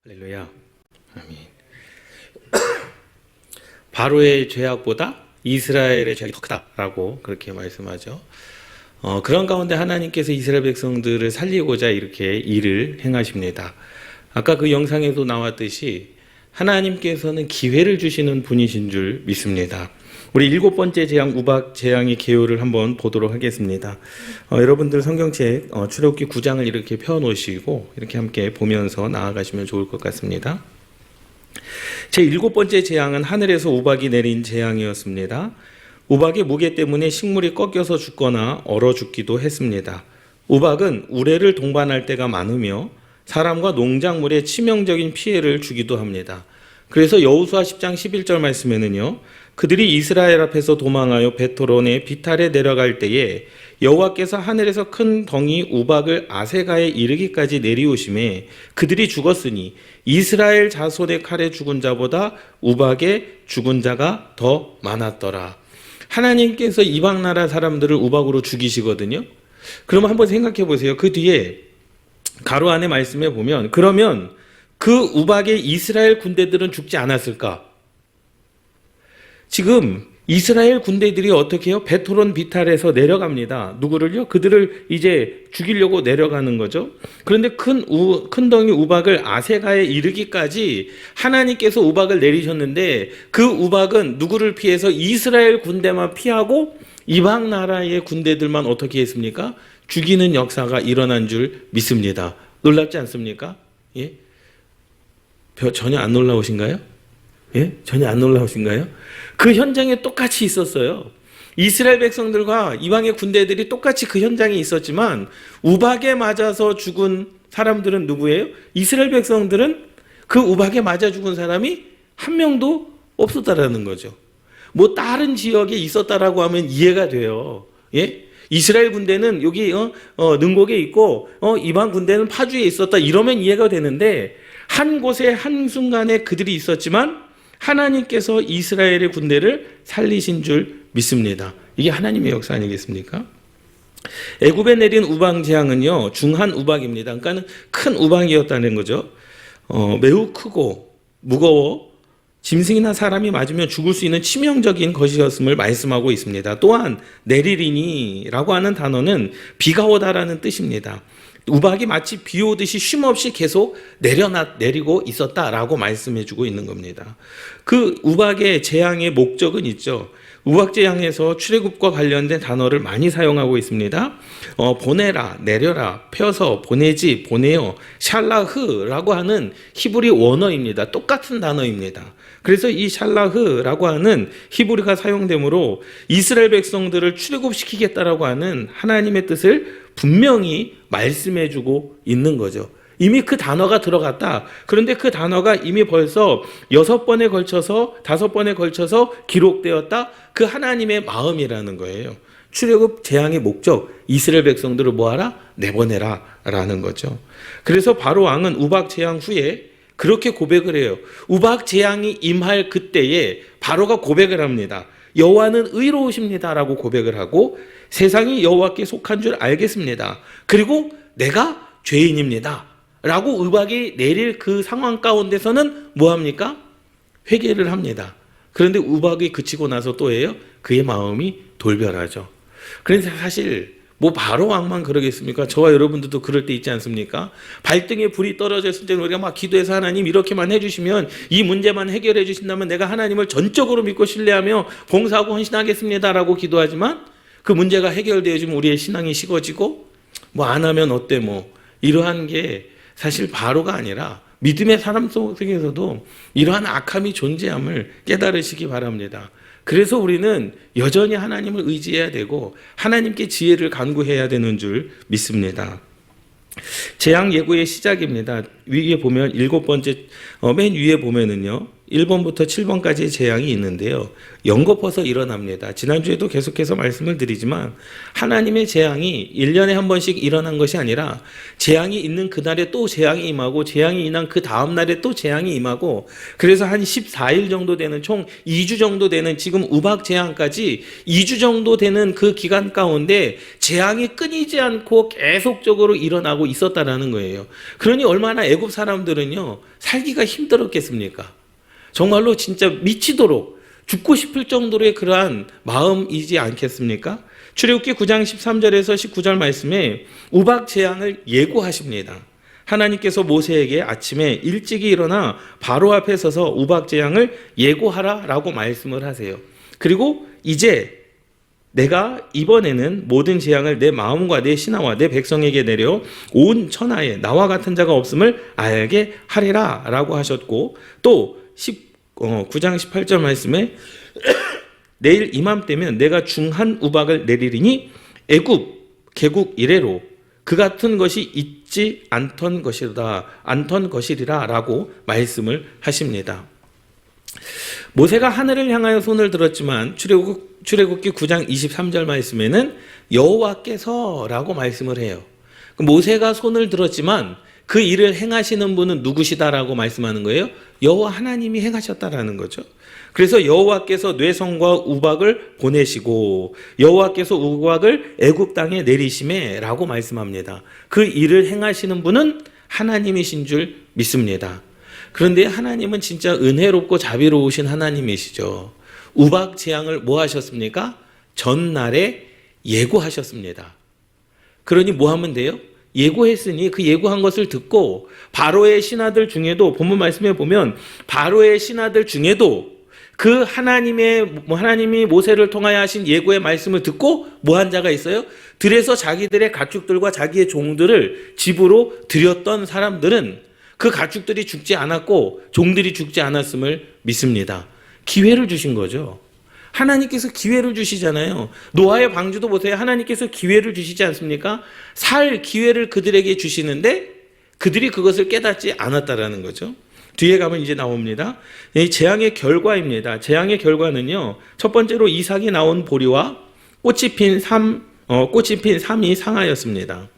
할렐루야. 아멘. 바로의 죄악보다 이스라엘의 죄악이 더 크다라고 그렇게 말씀하죠. 그런 가운데 하나님께서 이스라엘 백성들을 살리고자 이렇게 일을 행하십니다. 아까 그 영상에도 나왔듯이 하나님께서는 기회를 주시는 분이신 줄 믿습니다. 우리 7번째 재앙, 우박 재앙의 개요를 한번 보도록 하겠습니다. 여러분들 성경책 출애굽기 9장을 이렇게 펴놓으시고 이렇게 함께 보면서 나아가시면 좋을 것 같습니다. 제 7번째 재앙은 하늘에서 우박이 내린 재앙이었습니다. 우박의 무게 때문에 식물이 꺾여서 죽거나 얼어 죽기도 했습니다. 우박은 우레를 동반할 때가 많으며 사람과 농작물에 치명적인 피해를 주기도 합니다. 그래서 여호수아 10장 11절 말씀에는요, 그들이 이스라엘 앞에서 도망하여 베토론의 비탈에 내려갈 때에 여호와께서 하늘에서 큰 덩이 우박을 아세가에 이르기까지 내리우심에 그들이 죽었으니 이스라엘 자손의 칼에 죽은 자보다 우박에 죽은 자가 더 많았더라. 하나님께서 이방 나라 사람들을 우박으로 죽이시거든요. 그럼 한번 생각해 보세요. 그 뒤에 가로 안에 말씀해 보면 그러면 그 우박에 이스라엘 군대들은 죽지 않았을까? 지금 이스라엘 군대들이 어떻게 해요? 베토론 비탈에서 내려갑니다. 누구를요? 그들을 이제 죽이려고 내려가는 거죠. 그런데 큰 덩이 우박을 아세가에 이르기까지 하나님께서 우박을 내리셨는데 그 우박은 누구를 피해서 이스라엘 군대만 피하고 이방 나라의 군대들만 어떻게 했습니까? 죽이는 역사가 일어난 줄 믿습니다. 놀랍지 않습니까? 예? 전혀 안 놀라우신가요? 예? 전혀 안 놀라우신가요? 그 현장에 똑같이 있었어요. 이스라엘 백성들과 이방의 군대들이 똑같이 그 현장에 있었지만 우박에 맞아서 죽은 사람들은 누구예요? 이스라엘 백성들은 그 우박에 맞아 죽은 사람이 한 명도 없었다라는 거죠. 뭐 다른 지역에 있었다라고 하면 이해가 돼요. 예? 이스라엘 군대는 여기 능곡에 있고 이방 군대는 파주에 있었다 이러면 이해가 되는데 한 곳에 한순간에 그들이 있었지만 하나님께서 이스라엘의 군대를 살리신 줄 믿습니다. 이게 하나님의 역사 아니겠습니까? 애굽에 내린 우박 재앙은요, 중한 우박입니다. 그러니까 큰 우박이었다는 거죠. 매우 크고 무거워 짐승이나 사람이 맞으면 죽을 수 있는 치명적인 것이었음을 말씀하고 있습니다. 또한 내리리니라고 하는 단어는 비가 오다라는 뜻입니다. 우박이 마치 비 오듯이 쉼없이 계속 내리고 있었다라고 말씀해주고 있는 겁니다. 그 우박의 재앙의 목적은 있죠. 우박 재앙에서 출애굽과 관련된 단어를 많이 사용하고 있습니다. 보내라, 내려라, 펴서, 보내지, 보내어, 샬라흐라고 하는 히브리 원어입니다. 똑같은 단어입니다. 그래서 이 샬라흐라고 하는 히브리가 사용되므로 이스라엘 백성들을 출애굽시키겠다라고 하는 하나님의 뜻을 분명히 말씀해주고 있는 거죠. 이미 그 단어가 들어갔다. 그런데 그 단어가 이미 벌써 6번에 걸쳐서 5번에 걸쳐서 기록되었다. 그 하나님의 마음이라는 거예요. 출애굽 재앙의 목적, 이스라엘 백성들을 뭐하라? 내보내라 라는 거죠. 그래서 바로 왕은 우박 재앙 후에 그렇게 고백을 해요. 우박 재앙이 임할 그때에 바로가 고백을 합니다. 여호와는 의로우십니다라고 고백을 하고 세상이 여호와께 속한 줄 알겠습니다. 그리고 내가 죄인입니다. 라고 우박이 내릴 그 상황 가운데서는 뭐합니까? 회개를 합니다. 그런데 우박이 그치고 나서 또 해요? 그의 마음이 돌변하죠. 그래서 사실 바로 왕만 그러겠습니까? 저와 여러분들도 그럴 때 있지 않습니까? 발등에 불이 떨어졌을 때 우리가 막 기도해서 하나님 이렇게만 해주시면 이 문제만 해결해 주신다면 내가 하나님을 전적으로 믿고 신뢰하며 봉사하고 헌신하겠습니다라고 기도하지만 그 문제가 해결되어지면 우리의 신앙이 식어지고 안 하면 어때 이러한 게 사실 바로가 아니라 믿음의 사람 속에서도 이러한 악함이 존재함을 깨달으시기 바랍니다. 그래서 우리는 여전히 하나님을 의지해야 되고 하나님께 지혜를 간구해야 되는 줄 믿습니다. 재앙 예고의 시작입니다. 위에 보면 7번째 맨 위에 보면은요. 1번부터 7번까지의 재앙이 있는데요. 연거퍼서 일어납니다. 지난주에도 계속해서 말씀을 드리지만 하나님의 재앙이 1년에 한 번씩 일어난 것이 아니라 재앙이 있는 그날에 또 재앙이 임하고 재앙이 임한 그 다음 날에 또 재앙이 임하고 그래서 한 14일 정도 되는 총 2주 정도 되는 지금 우박 재앙까지 2주 정도 되는 그 기간 가운데 재앙이 끊이지 않고 계속적으로 일어나고 있었다라는 거예요. 그러니 얼마나 애굽 사람들은요 살기가 힘들었겠습니까? 정말로 진짜 미치도록 죽고 싶을 정도의 그러한 마음이지 않겠습니까? 출애굽기 9장 13절에서 19절 말씀에 우박 재앙을 예고하십니다. 하나님께서 모세에게 아침에 일찍이 일어나 바로 앞에 서서 우박 재앙을 예고하라라고 말씀을 하세요. 그리고 이제 내가 이번에는 모든 재앙을 내 마음과 내 신하와 내 백성에게 내려 온 천하에 나와 같은 자가 없음을 알게 하리라 라고 하셨고 또 9장 18절 말씀에 내일 이맘때면 내가 중한 우박을 내리리니 애굽 개국 이래로 그 같은 것이 있지 않던 것이리라 라고 말씀을 하십니다. 모세가 하늘을 향하여 손을 들었지만 출애굽기 9장 23절 말씀에는 여호와께서 라고 말씀을 해요. 모세가 손을 들었지만 그 일을 행하시는 분은 누구시다라고 말씀하는 거예요? 여호와 하나님이 행하셨다라는 거죠. 그래서 여호와께서 뇌성과 우박을 보내시고 여호와께서 우박을 애굽 땅에 내리심에라고 말씀합니다. 그 일을 행하시는 분은 하나님이신 줄 믿습니다. 그런데 하나님은 진짜 은혜롭고 자비로우신 하나님이시죠. 우박 재앙을 뭐 하셨습니까? 전날에 예고하셨습니다. 그러니 뭐 하면 돼요? 예고했으니 그 예고한 것을 듣고 바로의 신하들 중에도 본문 말씀에 보면 바로의 신하들 중에도 그 하나님이 모세를 통하여 하신 예고의 말씀을 듣고 뭐 한 자가 있어요? 들에서 자기들의 가축들과 자기의 종들을 집으로 들였던 사람들은 그 가축들이 죽지 않았고 종들이 죽지 않았음을 믿습니다. 기회를 주신 거죠. 하나님께서 기회를 주시잖아요. 노아의 방주도 보세요. 하나님께서 기회를 주시지 않습니까? 살 기회를 그들에게 주시는데 그들이 그것을 깨닫지 않았다라는 거죠. 뒤에 가면 이제 나옵니다. 이 재앙의 결과입니다. 재앙의 결과는요. 첫 번째로 이삭이 나온 보리와 꽃이 핀 삼이 상하였습니다.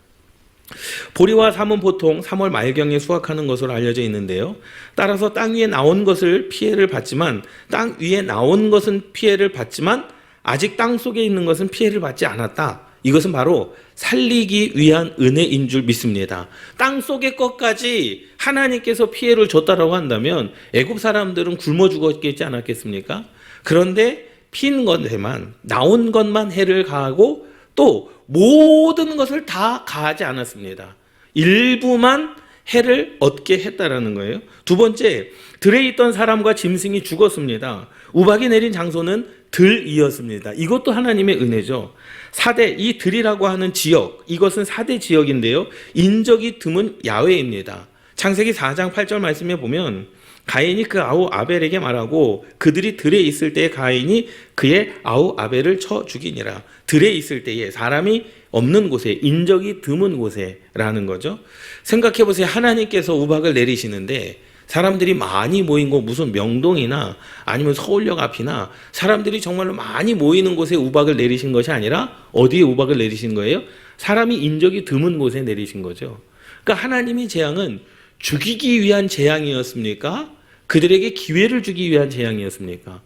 보리와 삼은 보통 3월 말경에 수확하는 것으로 알려져 있는데요. 따라서 땅 위에 나온 것을 피해를 받지만 땅 위에 나온 것은 피해를 받지만 아직 땅 속에 있는 것은 피해를 받지 않았다. 이것은 바로 살리기 위한 은혜인 줄 믿습니다. 땅 속의 것까지 하나님께서 피해를 줬다라고 한다면 애굽 사람들은 굶어 죽었겠지 않았겠습니까? 그런데 핀 것에만 나온 것만 해를 가하고 또 모든 것을 다 가하지 않았습니다. 일부만 해를 얻게 했다라는 거예요. 두 번째, 들에 있던 사람과 짐승이 죽었습니다. 우박이 내린 장소는 들이었습니다. 이것도 하나님의 은혜죠. 4대, 이 들이라고 하는 지역, 이것은 4대 지역인데요. 인적이 드문 야외입니다. 창세기 4장 8절 말씀에 보면 가인이 그 아우 아벨에게 말하고 그들이 들에 있을 때에 가인이 그의 아우 아벨을 쳐 죽이니라. 들에 있을 때에 사람이 없는 곳에 인적이 드문 곳에라는 거죠. 생각해 보세요. 하나님께서 우박을 내리시는데 사람들이 많이 모인 곳 무슨 명동이나 아니면 서울역 앞이나 사람들이 정말로 많이 모이는 곳에 우박을 내리신 것이 아니라 어디에 우박을 내리신 거예요? 사람이 인적이 드문 곳에 내리신 거죠. 그러니까 하나님의 재앙은 죽이기 위한 재앙이었습니까? 그들에게 기회를 주기 위한 재앙이었습니까?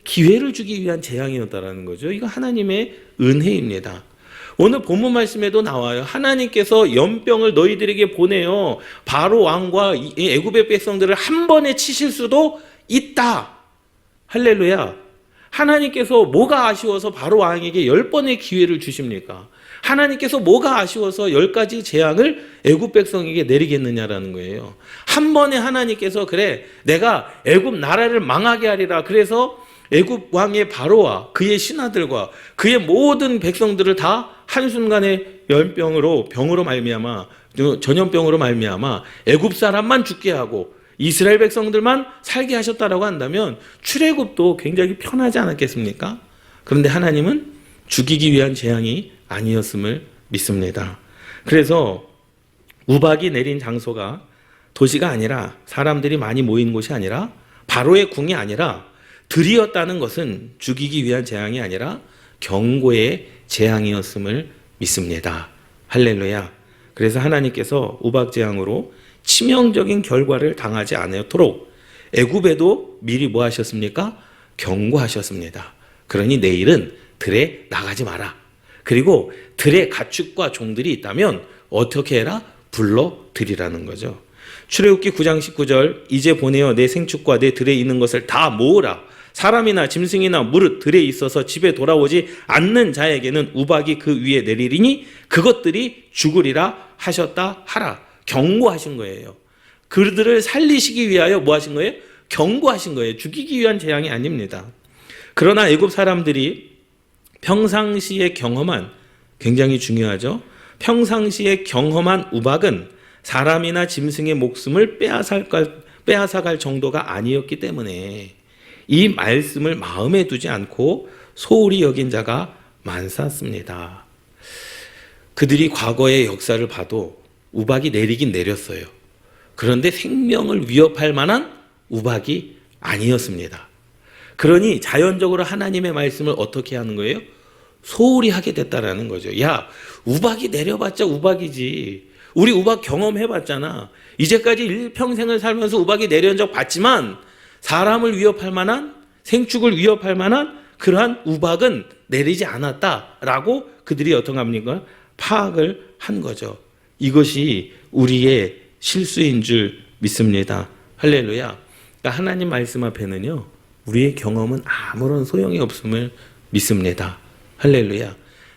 기회를 주기 위한 재앙이었다라는 거죠. 이거 하나님의 은혜입니다. 오늘 본문 말씀에도 나와요. 하나님께서 연병을 너희들에게 보내어 바로 왕과 애굽의 백성들을 한 번에 치실 수도 있다. 할렐루야. 하나님께서 뭐가 아쉬워서 바로 왕에게 10번의 기회를 주십니까? 하나님께서 뭐가 아쉬워서 10가지 재앙을 애굽 백성에게 내리겠느냐라는 거예요. 한 번에 하나님께서 그래 내가 애굽 나라를 망하게 하리라. 그래서 애굽 왕의 바로와 그의 신하들과 그의 모든 백성들을 다 한순간에 병으로 말미암아 전염병으로 말미암아 애굽 사람만 죽게 하고 이스라엘 백성들만 살게 하셨다라고 한다면 출애굽도 굉장히 편하지 않았겠습니까? 그런데 하나님은 죽이기 위한 재앙이 아니었음을 믿습니다. 그래서 우박이 내린 장소가 도시가 아니라 사람들이 많이 모인 곳이 아니라 바로의 궁이 아니라 들이었다는 것은 죽이기 위한 재앙이 아니라 경고의 재앙이었음을 믿습니다. 할렐루야. 그래서 하나님께서 우박 재앙으로 치명적인 결과를 당하지 않도록 애굽에도 미리 뭐 하셨습니까? 경고하셨습니다. 그러니 내일은 들에 나가지 마라. 그리고 들에 가축과 종들이 있다면 어떻게 해라? 불러들이라는 거죠. 출애굽기 9장 19절 이제 보내어 내 생축과 내 들에 있는 것을 다 모으라. 사람이나 짐승이나 무릇 들에 있어서 집에 돌아오지 않는 자에게는 우박이 그 위에 내리리니 그것들이 죽으리라 하셨다 하라. 경고하신 거예요. 그들을 살리시기 위하여 뭐 하신 거예요? 경고하신 거예요. 죽이기 위한 재앙이 아닙니다. 그러나 애굽 사람들이 평상시에 경험한, 굉장히 중요하죠. 평상시에 경험한 우박은 사람이나 짐승의 목숨을 빼앗아갈 정도가 아니었기 때문에 이 말씀을 마음에 두지 않고 소홀히 여긴 자가 많았습니다. 그들이 과거의 역사를 봐도 우박이 내리긴 내렸어요. 그런데 생명을 위협할 만한 우박이 아니었습니다. 그러니 자연적으로 하나님의 말씀을 어떻게 하는 거예요? 소홀히 하게 됐다라는 거죠. 야, 우박이 내려봤자 우박이지. 우리 우박 경험해봤잖아. 이제까지 일평생을 살면서 우박이 내려온 적 봤지만 사람을 위협할 만한, 생축을 위협할 만한 그러한 우박은 내리지 않았다라고 그들이 어떤 겁니까? 파악을 한 거죠. 이것이 우리의 실수인 줄 믿습니다. 할렐루야. 그러니까 하나님 말씀 앞에는요, 우리의 경험은 아무런 소용이 없음을 믿습니다. 할렐루야.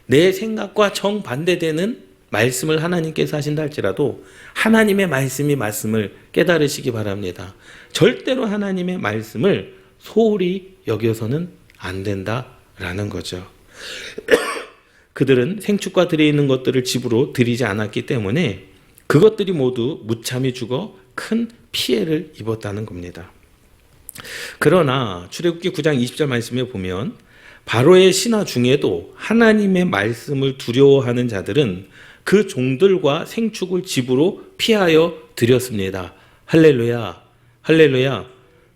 내 생각과 정반대되는 말씀을 하나님께서 하신다 할지라도 하나님의 말씀이 말씀을 깨달으시기 바랍니다. 절대로 하나님의 말씀을 소홀히 여겨서는 안 된다라는 거죠. 그들은 생축과 들에 있는 것들을 집으로 들이지 않았기 때문에 그것들이 모두 무참히 죽어 큰 피해를 입었다는 겁니다. 그러나 출애굽기 9장 20절 말씀에 보면 바로의 신하 중에도 하나님의 말씀을 두려워하는 자들은 그 종들과 생축을 집으로 피하여 드렸습니다. 할렐루야. 할렐루야.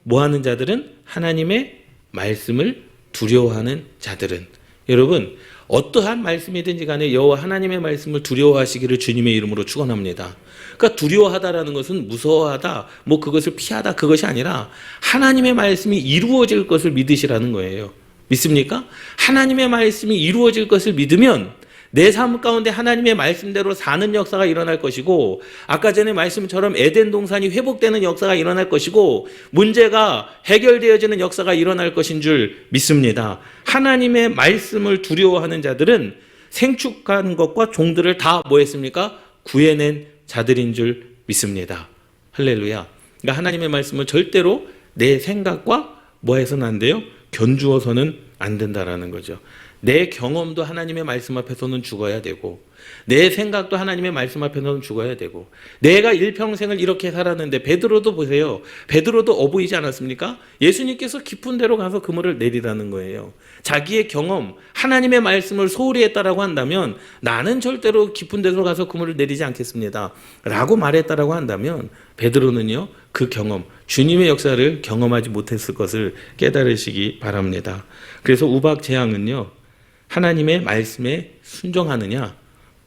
뭐 하는 자들은? 하나님의 말씀을 두려워하는 자들은. 여러분, 어떠한 말씀이든지 간에 여호와 하나님의 말씀을 두려워하시기를 주님의 이름으로 축원합니다. 그러니까 두려워하다라는 것은 무서워하다, 뭐 그것을 피하다, 그것이 아니라 하나님의 말씀이 이루어질 것을 믿으시라는 거예요. 믿습니까? 하나님의 말씀이 이루어질 것을 믿으면 내 삶 가운데 하나님의 말씀대로 사는 역사가 일어날 것이고, 아까 전에 말씀처럼 에덴 동산이 회복되는 역사가 일어날 것이고, 문제가 해결되어지는 역사가 일어날 것인 줄 믿습니다. 하나님의 말씀을 두려워하는 자들은 생축한 것과 종들을 다 뭐 했습니까? 구해낸 자들인 줄 믿습니다. 할렐루야. 그러니까 하나님의 말씀을 절대로 내 생각과 뭐 해서는 안 돼요? 견주어서는 안 된다라는 거죠. 내 경험도 하나님의 말씀 앞에서는 죽어야 되고, 내 생각도 하나님의 말씀 앞에서는 죽어야 되고, 내가 일평생을 이렇게 살았는데, 베드로도 보세요. 베드로도 어부이지 않았습니까? 예수님께서 깊은 데로 가서 그물을 내리라는 거예요. 자기의 경험, 하나님의 말씀을 소홀히 했다라고 한다면 나는 절대로 깊은 데로 가서 그물을 내리지 않겠습니다 라고 말했다라고 한다면 베드로는요, 그 경험, 주님의 역사를 경험하지 못했을 것을 깨달으시기 바랍니다. 그래서 우박 재앙은요, 하나님의 말씀에 순종하느냐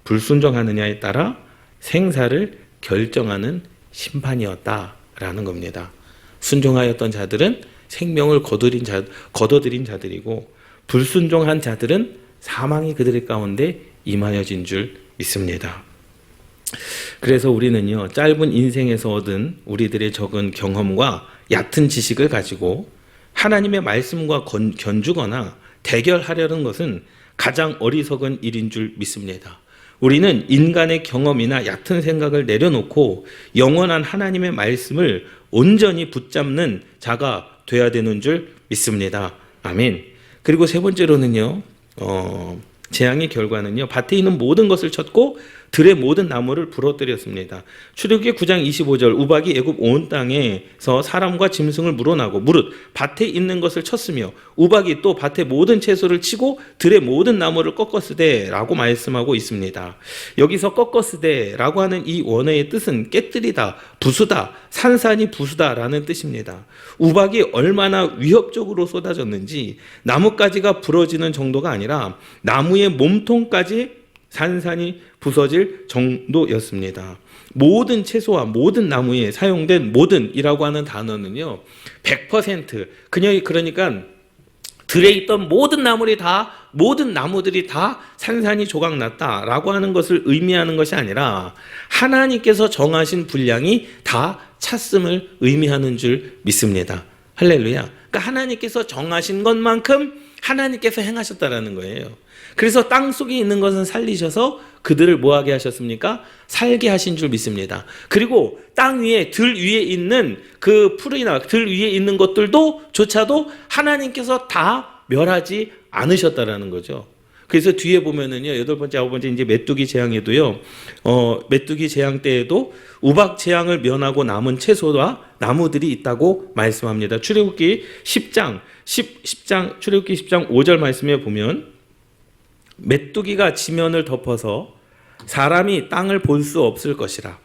불순종하느냐에 따라 생사를 결정하는 심판이었다라는 겁니다. 순종하였던 자들은 생명을 거둬들인 자들이고, 불순종한 자들은 사망이 그들 가운데 임하여진 줄 믿습니다. 그래서 우리는요, 짧은 인생에서 얻은 우리들의 적은 경험과 얕은 지식을 가지고 하나님의 말씀과 견주거나 대결하려는 것은 가장 어리석은 일인 줄 믿습니다. 우리는 인간의 경험이나 얕은 생각을 내려놓고 영원한 하나님의 말씀을 온전히 붙잡는 자가 되어야 되는 줄 믿습니다. 아멘. 그리고 세 번째로는요, 재앙의 결과는요, 밭에 있는 모든 것을 쳤고 들의 모든 나무를 부러뜨렸습니다. 출애굽기 9장 25절 우박이 애굽 온 땅에서 사람과 짐승을 물어나고 무릇 밭에 있는 것을 쳤으며 우박이 또 밭의 모든 채소를 치고 들의 모든 나무를 꺾었으되 라고 말씀하고 있습니다. 여기서 꺾었으되 라고 하는 이 원어의 뜻은 깨뜨리다, 부수다, 산산이 부수다 라는 뜻입니다. 우박이 얼마나 위협적으로 쏟아졌는지 나뭇가지가 부러지는 정도가 아니라 나무의 몸통까지 산산이 부서질 정도였습니다. 모든 채소와 모든 나무에 사용된 모든이라고 하는 단어는요 100% 그러니까 들에 있던 모든 나무들이 다 산산이 조각났다라고 하는 것을 의미하는 것이 아니라 하나님께서 정하신 분량이 다 찼음을 의미하는 줄 믿습니다. 할렐루야. 그러니까 하나님께서 정하신 것만큼 하나님께서 행하셨다라는 거예요. 그래서 땅 속에 있는 것은 살리셔서 그들을 뭐하게 하셨습니까? 살게 하신 줄 믿습니다. 그리고 땅 위에 들 위에 있는 그 풀이나 들 위에 있는 것들조차도 하나님께서 다 멸하지 않으셨다라는 거죠. 그래서 뒤에 보면은요 8번째 9번째 이제 메뚜기 재앙에도요 메뚜기 재앙 때에도 우박 재앙을 면하고 남은 채소와 나무들이 있다고 말씀합니다. 출애굽기 10장 출애굽기 10장 5절 말씀에 보면 메뚜기가 지면을 덮어서 사람이 땅을 볼 수 없을 것이라.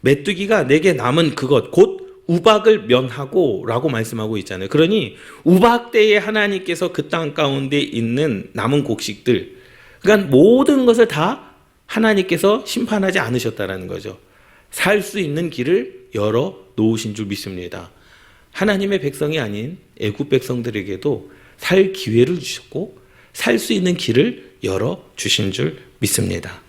메뚜기가 내게 남은 그것 곧 우박을 면하고 라고 말씀하고 있잖아요. 그러니 우박 때에 하나님께서 그 땅 가운데 있는 남은 곡식들 그러니까 모든 것을 다 하나님께서 심판하지 않으셨다라는 거죠. 살 수 있는 길을 열어 놓으신 줄 믿습니다. 하나님의 백성이 아닌 애굽 백성들에게도 살 기회를 주셨고 살 수 있는 길을 열어 주신 줄 믿습니다.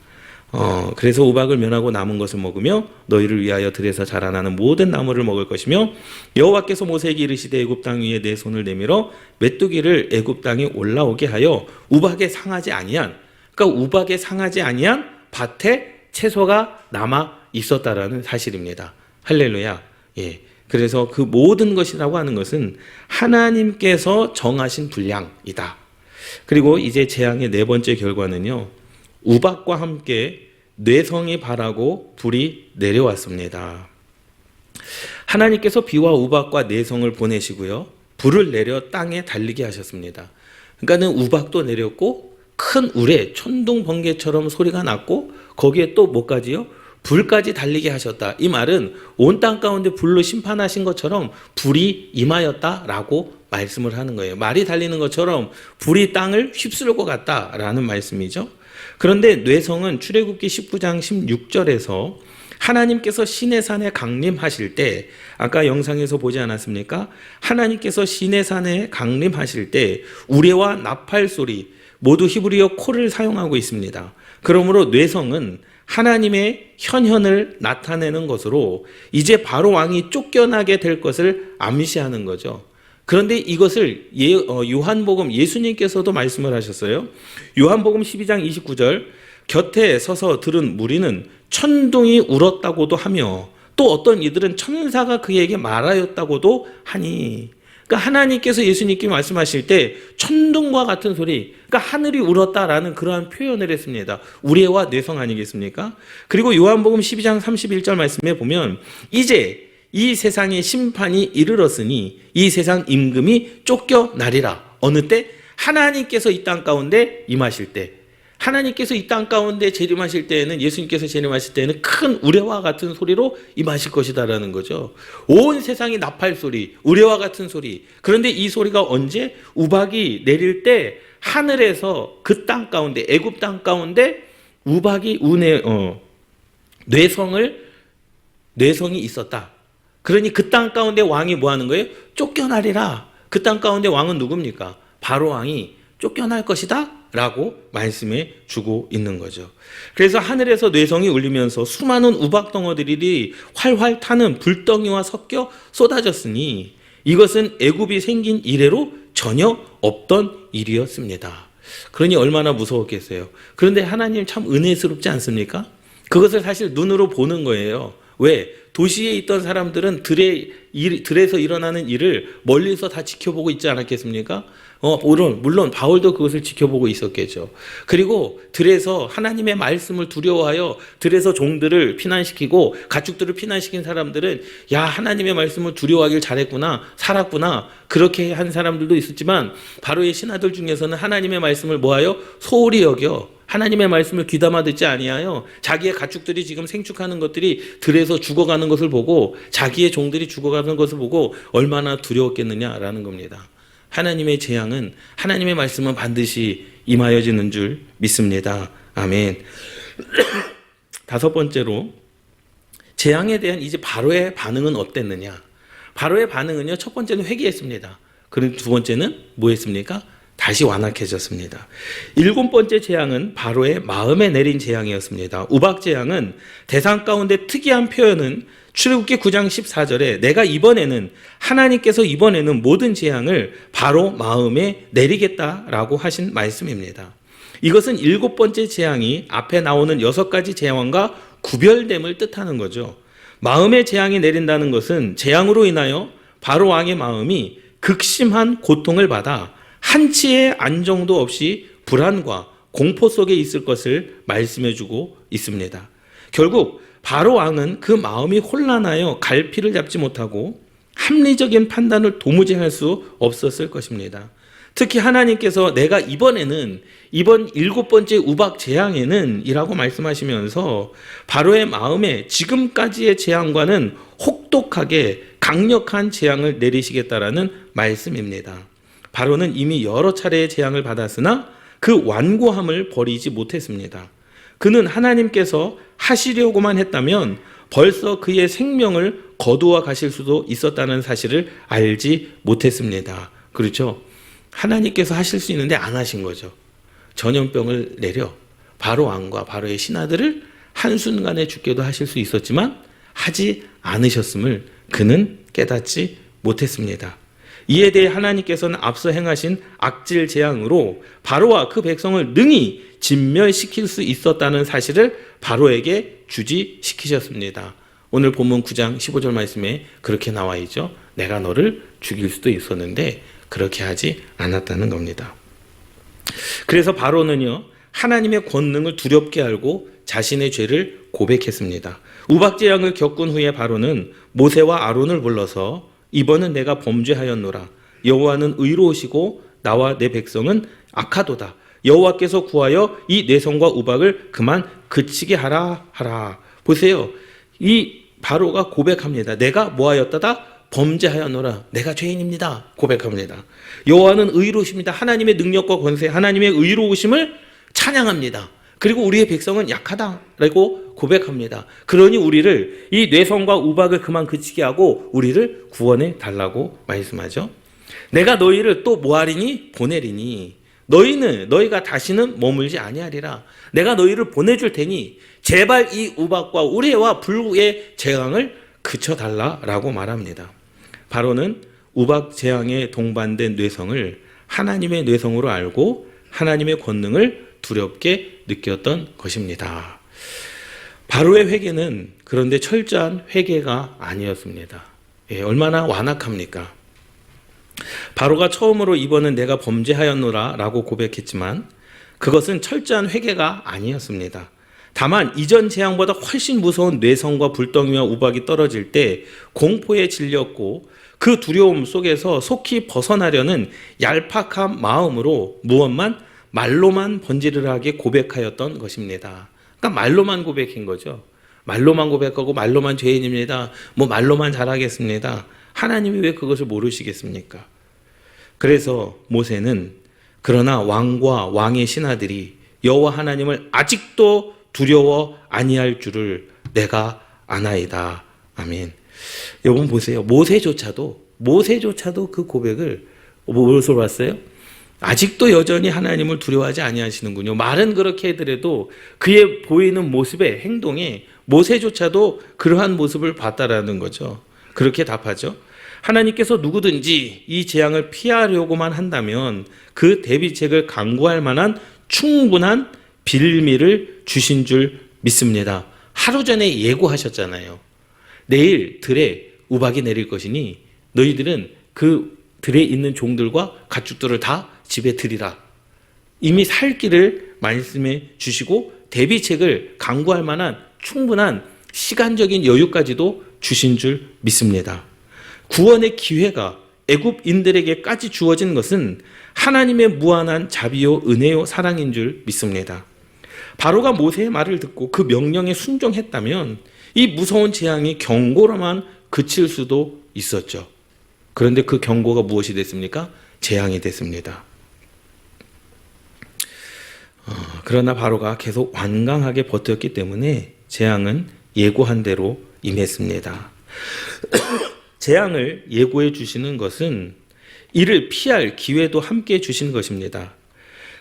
그래서 우박을 면하고 남은 것을 먹으며 너희를 위하여 들에서 자라나는 모든 나무를 먹을 것이며 여호와께서 모세에게 이르시되 애굽 땅 위에 내 손을 내밀어 메뚜기를 애굽 땅에 올라오게 하여 우박에 상하지 아니한 그러니까 우박에 상하지 아니한 밭에 채소가 남아 있었다라는 사실입니다. 할렐루야. 예. 그래서 그 모든 것이라고 하는 것은 하나님께서 정하신 분량이다. 그리고 이제 재앙의 4번째 결과는요. 우박과 함께 뇌성이 발하고 불이 내려왔습니다. 하나님께서 비와 우박과 뇌성을 보내시고요. 불을 내려 땅에 달리게 하셨습니다. 그러니까는 우박도 내렸고 큰 우레, 천둥 번개처럼 소리가 났고 거기에 또 뭐까지요? 불까지 달리게 하셨다. 이 말은 온 땅 가운데 불로 심판하신 것처럼 불이 임하였다라고 말씀을 하는 거예요. 말이 달리는 것처럼 불이 땅을 휩쓸고 갔다라는 말씀이죠. 그런데 뇌성은 출애굽기 19장 16절에서 하나님께서 시내산에 강림하실 때 아까 영상에서 보지 않았습니까? 하나님께서 시내산에 강림하실 때 우레와 나팔 소리 모두 히브리어 콜을 사용하고 있습니다. 그러므로 뇌성은 하나님의 현현을 나타내는 것으로 이제 바로 왕이 쫓겨나게 될 것을 암시하는 거죠. 그런데 이것을 요한복음 예수님께서도 말씀을 하셨어요. 요한복음 12장 29절 곁에 서서 들은 무리는 천둥이 울었다고도 하며 또 어떤 이들은 천사가 그에게 말하였다고도 하니 그러니까 하나님께서 예수님께 말씀하실 때 천둥과 같은 소리 그러니까 하늘이 울었다라는 그러한 표현을 했습니다. 우레와 뇌성 아니겠습니까? 그리고 요한복음 12장 31절 말씀에 보면 이제 이 세상의 심판이 이르렀으니 이 세상 임금이 쫓겨나리라. 어느 때? 하나님께서 이 땅 가운데 임하실 때. 하나님께서 이 땅 가운데 재림하실 때에는 예수님께서 재림하실 때에는 큰 우레와 같은 소리로 임하실 것이다라는 거죠. 온 세상이 나팔 소리, 우레와 같은 소리. 그런데 이 소리가 언제? 우박이 내릴 때 하늘에서 그 땅 가운데 애굽 땅 가운데 우박이 뇌성이 있었다. 그러니 그 땅 가운데 왕이 뭐 하는 거예요? 쫓겨나리라. 그 땅 가운데 왕은 누굽니까? 바로 왕이 쫓겨날 것이다 라고 말씀해 주고 있는 거죠. 그래서 하늘에서 뇌성이 울리면서 수많은 우박 덩어리들이 활활 타는 불덩이와 섞여 쏟아졌으니 이것은 애굽이 생긴 이래로 전혀 없던 일이었습니다. 그러니 얼마나 무서웠겠어요. 그런데 하나님 참 은혜스럽지 않습니까? 그것을 사실 눈으로 보는 거예요. 왜? 도시에 있던 사람들은 들에서 일어나는 일을 멀리서 다 지켜보고 있지 않았겠습니까? 물론 바울도 그것을 지켜보고 있었겠죠. 그리고 들에서 하나님의 말씀을 두려워하여 들에서 종들을 피난시키고 가축들을 피난시킨 사람들은 야, 하나님의 말씀을 두려워하길 잘했구나, 살았구나, 그렇게 한 사람들도 있었지만 바로의 신하들 중에서는 하나님의 말씀을 뭐하여 소홀히 여겨 하나님의 말씀을 귀담아 듣지 아니하여 자기의 가축들이 지금 생축하는 것들이 들에서 죽어가는 것을 보고 자기의 종들이 죽어가는 것을 보고 얼마나 두려웠겠느냐라는 겁니다. 하나님의 재앙은, 하나님의 말씀은 반드시 임하여지는 줄 믿습니다. 아멘. 다섯 번째로, 재앙에 대한 이제 바로의 반응은 어땠느냐? 바로의 반응은요, 첫 번째는 회개했습니다. 그리고 두 번째는 뭐 했습니까? 다시 완악해졌습니다. 일곱 번째 재앙은 바로의 마음에 내린 재앙이었습니다. 우박 재앙은 대상 가운데 특이한 표현은 출애굽기 9장 14절에 내가 하나님께서 이번에는 모든 재앙을 바로 마음에 내리겠다라고 하신 말씀입니다. 이것은 일곱 번째 재앙이 앞에 나오는 6가지 재앙과 구별됨을 뜻하는 거죠. 마음의 재앙이 내린다는 것은 재앙으로 인하여 바로 왕의 마음이 극심한 고통을 받아 한치의 안정도 없이 불안과 공포 속에 있을 것을 말씀해주고 있습니다. 결국 바로 왕은 그 마음이 혼란하여 갈피를 잡지 못하고 합리적인 판단을 도무지 할 수 없었을 것입니다. 특히 하나님께서 내가 이번 7번째 우박 재앙에는 이라고 말씀하시면서 바로의 마음에 지금까지의 재앙과는 혹독하게 강력한 재앙을 내리시겠다라는 말씀입니다. 바로는 이미 여러 차례의 재앙을 받았으나 그 완고함을 버리지 못했습니다. 그는 하나님께서 하시려고만 했다면 벌써 그의 생명을 거두어 가실 수도 있었다는 사실을 알지 못했습니다. 그렇죠? 하나님께서 하실 수 있는데 안 하신 거죠. 전염병을 내려 바로 왕과 바로의 신하들을 한순간에 죽게도 하실 수 있었지만 하지 않으셨음을 그는 깨닫지 못했습니다. 이에 대해 하나님께서는 앞서 행하신 악질 재앙으로 바로와 그 백성을 능히 진멸시킬 수 있었다는 사실을 바로에게 주지시키셨습니다. 오늘 본문 9장 15절 말씀에 그렇게 나와 있죠. 내가 너를 죽일 수도 있었는데 그렇게 하지 않았다는 겁니다. 그래서 바로는요, 하나님의 권능을 두렵게 알고 자신의 죄를 고백했습니다. 우박재앙을 겪은 후에 바로는 모세와 아론을 불러서 이번은 내가 범죄하였노라. 여호와는 의로우시고 나와 내 백성은 악하도다. 여호와께서 구하여 이 내성과 우박을 그만 그치게 하라. 보세요. 이 바로가 고백합니다. 내가 뭐하였다다? 범죄하였노라. 내가 죄인입니다. 고백합니다. 여호와는 의로우십니다. 하나님의 능력과 권세, 하나님의 의로우심을 찬양합니다. 그리고 우리의 백성은 약하다라고 고백합니다. 그러니 우리를 이 뇌성과 우박을 그만 그치게 하고 우리를 구원해 달라고 말씀하죠. 내가 너희를 또 뭐하리니? 보내리니 너희가 다시는 머물지 아니하리라. 내가 너희를 보내줄 테니 제발 이 우박과 우레와 불의 재앙을 그쳐달라라고 말합니다. 바로는 우박 재앙에 동반된 뇌성을 하나님의 뇌성으로 알고 하나님의 권능을 두렵게 느꼈던 것입니다. 바로의 회개는 그런데 철저한 회개가 아니었습니다. 얼마나 완악합니까? 바로가 처음으로 이번은 내가 범죄하였노라 라고 고백했지만 그것은 철저한 회개가 아니었습니다. 다만 이전 재앙보다 훨씬 무서운 뇌성과 불덩이와 우박이 떨어질 때 공포에 질렸고 그 두려움 속에서 속히 벗어나려는 얄팍한 마음으로 말로만 번지르르하게 고백하였던 것입니다. 그러니까 말로만 고백한 거죠. 말로만 고백하고 말로만 죄인입니다. 말로만 잘하겠습니다. 하나님이 왜 그것을 모르시겠습니까? 그래서 모세는 그러나 왕과 왕의 신하들이 여호와 하나님을 아직도 두려워 아니할 줄을 내가 아나이다. 아멘. 여러분 보세요. 모세조차도 그 고백을 무엇으로 봤어요? 아직도 여전히 하나님을 두려워하지 아니하시는군요. 말은 그렇게 해더라도 그의 보이는 모습에, 행동에 모세조차도 그러한 모습을 봤다라는 거죠. 그렇게 답하죠. 하나님께서 누구든지 이 재앙을 피하려고만 한다면 그 대비책을 강구할 만한 충분한 빌미를 주신 줄 믿습니다. 하루 전에 예고하셨잖아요. 내일 들에 우박이 내릴 것이니 너희들은 그 들에 있는 종들과 가축들을 다 집에 들이라. 이미 살 길을 말씀해 주시고 대비책을 강구할 만한 충분한 시간적인 여유까지도 주신 줄 믿습니다. 구원의 기회가 애굽인들에게까지 주어진 것은 하나님의 무한한 자비요 은혜요 사랑인 줄 믿습니다. 바로가 모세의 말을 듣고 그 명령에 순종했다면 이 무서운 재앙이 경고로만 그칠 수도 있었죠. 그런데 그 경고가 무엇이 됐습니까? 재앙이 됐습니다. 그러나 바로가 계속 완강하게 버텼기 때문에 재앙은 예고한 대로 임했습니다. 재앙을 예고해 주시는 것은 이를 피할 기회도 함께 주신 것입니다.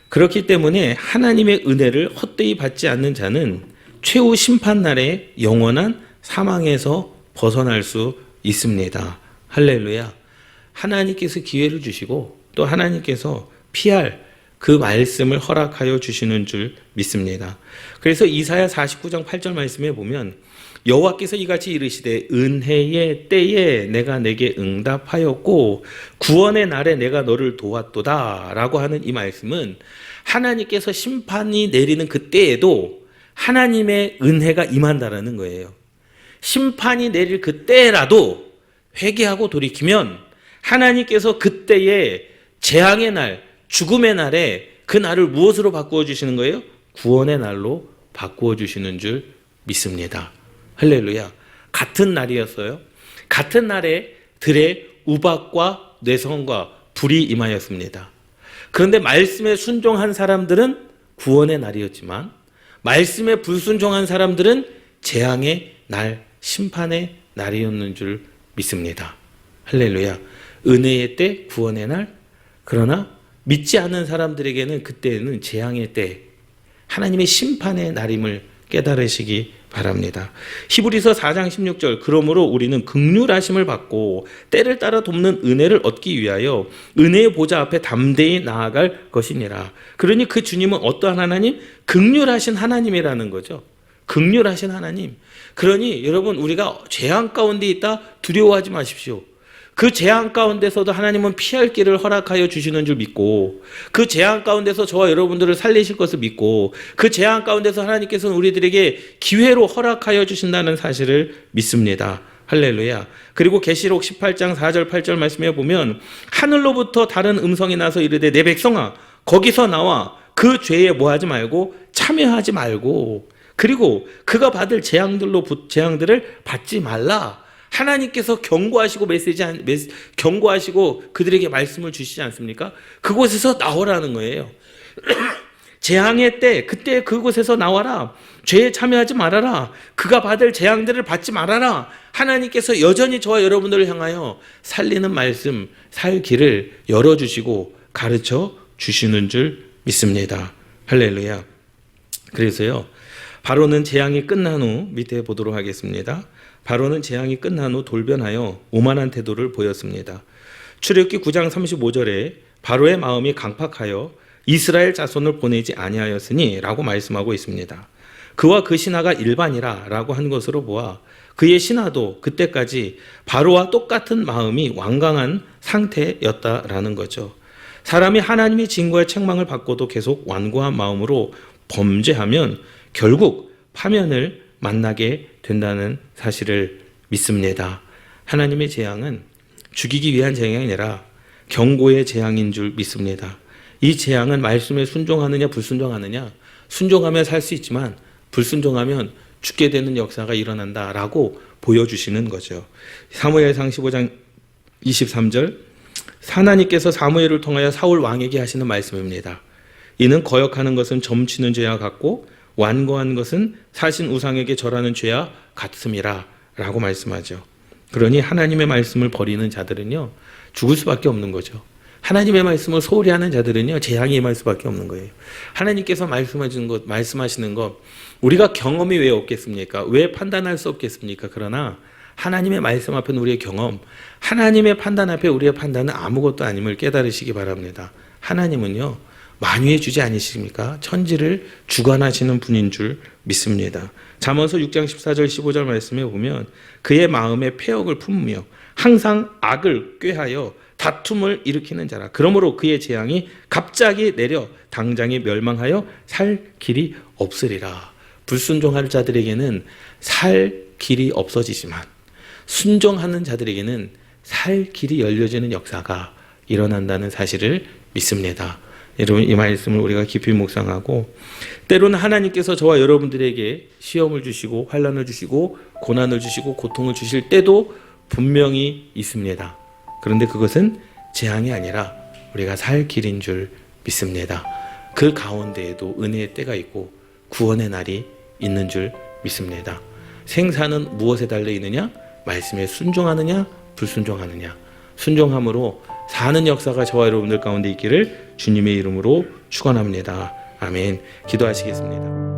그렇기 때문에 하나님의 은혜를 헛되이 받지 않는 자는 최후 심판날에 영원한 사망에서 벗어날 수 있습니다. 할렐루야. 하나님께서 기회를 주시고 또 하나님께서 피할 그 말씀을 허락하여 주시는 줄 믿습니다. 그래서 이사야 49장 8절 말씀에 보면 여호와께서 이같이 이르시되 은혜의 때에 내가 내게 응답하였고 구원의 날에 내가 너를 도왔도다 라고 하는 이 말씀은 하나님께서 심판이 내리는 그 때에도 하나님의 은혜가 임한다라는 거예요. 심판이 내릴 그 때라도 회개하고 돌이키면 하나님께서 그때의 재앙의 날, 죽음의 날에 그 날을 무엇으로 바꾸어 주시는 거예요? 구원의 날로 바꾸어 주시는 줄 믿습니다. 할렐루야. 같은 날이었어요. 같은 날에 들의 우박과 뇌성과 불이 임하였습니다. 그런데 말씀에 순종한 사람들은 구원의 날이었지만 말씀에 불순종한 사람들은 재앙의 날, 심판의 날이었는 줄 믿습니다. 할렐루야. 은혜의 때, 구원의 날. 그러나 믿지 않는 사람들에게는 그때는 재앙의 때, 하나님의 심판의 날임을 깨달으시기 바랍니다. 히브리서 4장 16절 그러므로 우리는 긍휼하심을 받고 때를 따라 돕는 은혜를 얻기 위하여 은혜의 보좌 앞에 담대히 나아갈 것이니라. 그러니 그 주님은 어떠한 하나님? 긍휼하신 하나님이라는 거죠. 긍휼하신 하나님. 그러니 여러분 우리가 재앙 가운데 있다 두려워하지 마십시오. 그 재앙 가운데서도 하나님은 피할 길을 허락하여 주시는 줄 믿고 그 재앙 가운데서 저와 여러분들을 살리실 것을 믿고 그 재앙 가운데서 하나님께서는 우리들에게 기회로 허락하여 주신다는 사실을 믿습니다. 할렐루야. 그리고 계시록 18장 4절 8절 말씀에 보면 하늘로부터 다른 음성이 나서 이르되 내 백성아 거기서 나와 그 죄에 뭐하지 말고 참여하지 말고 그리고 그가 받을 재앙들을 받지 말라. 하나님께서 경고하시고 경고하시고 그들에게 말씀을 주시지 않습니까? 그곳에서 나오라는 거예요. 재앙의 때, 그때 그곳에서 나와라. 죄에 참여하지 말아라. 그가 받을 재앙들을 받지 말아라. 하나님께서 여전히 저와 여러분들을 향하여 살리는 말씀, 살 길을 열어주시고 가르쳐 주시는 줄 믿습니다. 할렐루야. 그래서요, 바로는 재앙이 끝난 후 밑에 보도록 하겠습니다. 바로는 재앙이 끝난 후 돌변하여 오만한 태도를 보였습니다. 출애굽기 9장 35절에 바로의 마음이 강팍하여 이스라엘 자손을 보내지 아니하였으니 라고 말씀하고 있습니다. 그와 그 신하가 일반이라 라고 한 것으로 보아 그의 신하도 그때까지 바로와 똑같은 마음이 완강한 상태였다라는 거죠. 사람이 하나님의 징벌 책망을 받고도 계속 완고한 마음으로 범죄하면 결국 파면을 만나게 된다는 사실을 믿습니다. 하나님의 재앙은 죽이기 위한 재앙이 아니라 경고의 재앙인 줄 믿습니다. 이 재앙은 말씀에 순종하느냐 불순종하느냐, 순종하면 살 수 있지만 불순종하면 죽게 되는 역사가 일어난다라고 보여주시는 거죠. 사무엘상 15장 23절 하나님께서 사무엘을 통하여 사울 왕에게 하시는 말씀입니다. 이는 거역하는 것은 점치는 죄와 같고 완고한 것은 사신 우상에게 절하는 죄와 같음이라 라고 말씀하죠. 그러니 하나님의 말씀을 버리는 자들은요 죽을 수밖에 없는 거죠. 하나님의 말씀을 소홀히 하는 자들은요 재앙이 임할 수밖에 없는 거예요. 하나님께서 말씀하시는 것 우리가 경험이 왜 없겠습니까? 왜 판단할 수 없겠습니까? 그러나 하나님의 말씀 앞에는 우리의 경험, 하나님의 판단 앞에 우리의 판단은 아무것도 아님을 깨달으시기 바랍니다. 하나님은요 만유해 주지 아니십니까? 천지를 주관하시는 분인 줄 믿습니다. 잠언서 6장 14절 15절 말씀에 보면 그의 마음에 패역을 품으며 항상 악을 꾀하여 다툼을 일으키는 자라. 그러므로 그의 재앙이 갑자기 내려 당장에 멸망하여 살 길이 없으리라. 불순종할 자들에게는 살 길이 없어지지만 순종하는 자들에게는 살 길이 열려지는 역사가 일어난다는 사실을 믿습니다. 여러분, 이 말씀을 우리가 깊이 묵상하고, 때로는 하나님께서 저와 여러분들에게 시험을 주시고 환난을 주시고 고난을 주시고 고통을 주실 때도 분명히 있습니다. 그런데 그것은 재앙이 아니라 우리가 살 길인 줄 믿습니다. 그 가운데에도 은혜의 때가 있고 구원의 날이 있는 줄 믿습니다. 생사는 무엇에 달려 있느냐? 말씀에 순종하느냐 불순종하느냐. 순종함으로 사는 역사가 저와 여러분들 가운데 있기를 주님의 이름으로 축원합니다. 아멘. 기도하시겠습니다.